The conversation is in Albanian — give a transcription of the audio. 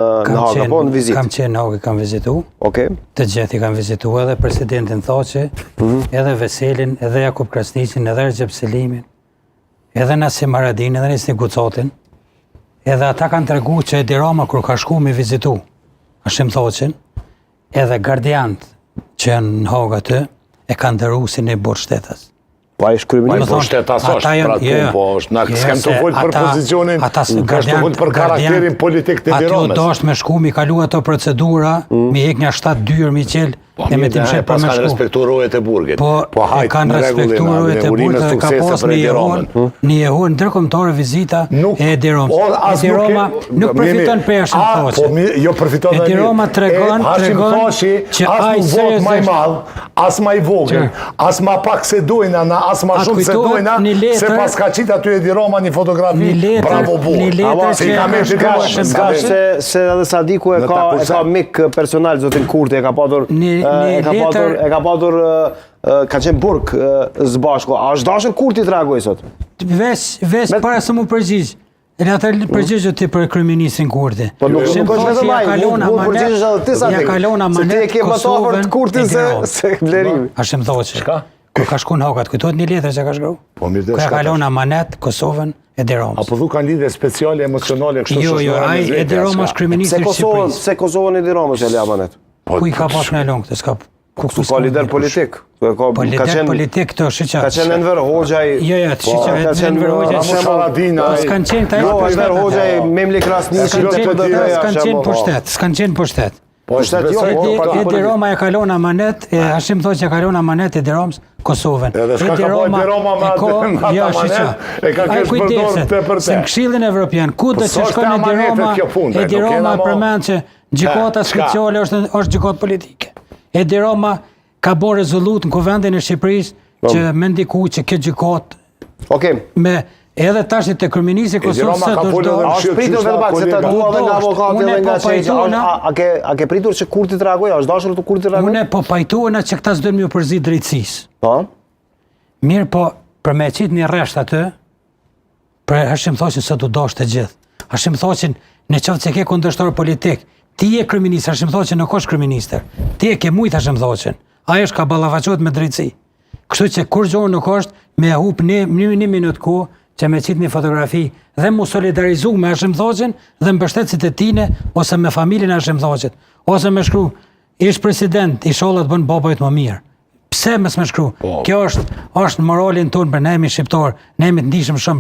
në Haga, po në vizitë? Kam qenë në Haga, kam vizitu. Të gjithë i kam vizitu, edhe presidentin Thaçi, edhe Veselin, edhe Jakub Krasniqin, edhe Recep Selimin, edhe Nasim Haradin, edhe Nisni Gucotin. Edhe ata kanë tregu që Edi Rama kur ka shku me vizitu Hashim Thaçin, edhe gardiant që në Haga të, e kanë dëru si një burë shtetas. Po a ishtë kryeminist? Po shtetas është, pra të po është, na s'kem të folë për pozicionin, nuk është të folë për karakterin politik të Edi Ramës. Aty do është me shku, mi kalu ato procedura, mi hek një 7 dyrë, mi qelë, e me tim shep për me shku. Pas kanë respektu rojet e burgit. Po kanë respektu rojet e burgit dhe ka pas një jehon ndërkombëtare vizita e Edi Ramës. Edi Rama nuk përfiton për Hashim Thaçi. Jo përfiton Edi Rama tregon që ai vot më i madh, as më i vogël, as më pak se dojna, as më shumë se dojna, se pas ka qitë aty Edi Rama një fotografi, bravo bu. Se edhe Sadiku e ka mik personal, zotin Kurti, e ka patur ka qenë burg zbashko. A është dashur Kurti të reagoj sot? Vesh para se mu përgjigj. E në atër përgjigjë ti për kryeministrin Kurti. Po nuk është vetëm ai, mu përgjigjesh edhe ti Sadiku. Ja kalon amanet se ti e ke më të afërt Kurtin se Vlerimi. Hashim Thaçi. Kur ka shku në Haga, kujtohet një letër që ka shkruar? Po mirë dhe shka. Ka kalon amanet Kosovën Edi Ramës. Apo dhu kanë lidhje speciale emocionale kështu shoqërore? Jo, ai Edi Rama është kryeministri i Shqipërisë. Se Kosovën Edi Ramës e le amanet. Ku i ka pas në long, s'ka. Ku ka lider politik? Po lider politik këto shiqa. Ka qenë Enver Hoxhaj. Jo, shiqa Enver Hoxhaj. S'kan qenë këta. Jo, Enver Hoxhaj, Memli Krasniqi, s'kan qenë pushtet. S'kan qenë pushtet. Edi Rama e kalon amanet, Hashim Thaçi e kalon amanet Edi Ramës Kosovën. Edhe s'ka ka po Edi Rama me atë amanet, e ka kesh përdorë të për te. Se në Këshillin Evropian, ku dhe që shkon Edi Rama përmend që gjykata speciale është gjykatë politike. Edi Rama ka bërë rezolutë në Kuvendin e Shqipërisë që me ndiku që këtë gjykatë me edhe tashit të kryeministri Kosovës së do. A është pritur vetë pak se ta dua edhe nga avokati edhe nga çeçi. A ke pritur që Kurti të reagojë? A është dashur të Kurti të reagojë? Unë po pajtohena që këta s'dojnë më përzi drejtësisë. Po. Mirë, po për me qit një rresht aty, për Hashim Thaçin se do dash të gjithë. Hashim Thaçin në qoftë se ke kundërshtar politik, ti je kryeminist, Hashim Thaçi nuk është kryeminist. Ti e ke mujt Hashim Thaçin. Ai është ka ballafaqohet me drejtësi. Kështu që kur gjë nuk është me hub një minutë kohë që me qitë një fotografi dhe mu solidarizu me Hashim Thaçin dhe mbështetësit e tine ose me familjen e Hashim Thaçit. Ose me shkru, ish president, inshallah të bënë babajt më mirë. Pse me shkru? Kjo është moralin tonë për ne jemi shqiptar, ne jemi të ndihshëm shumë.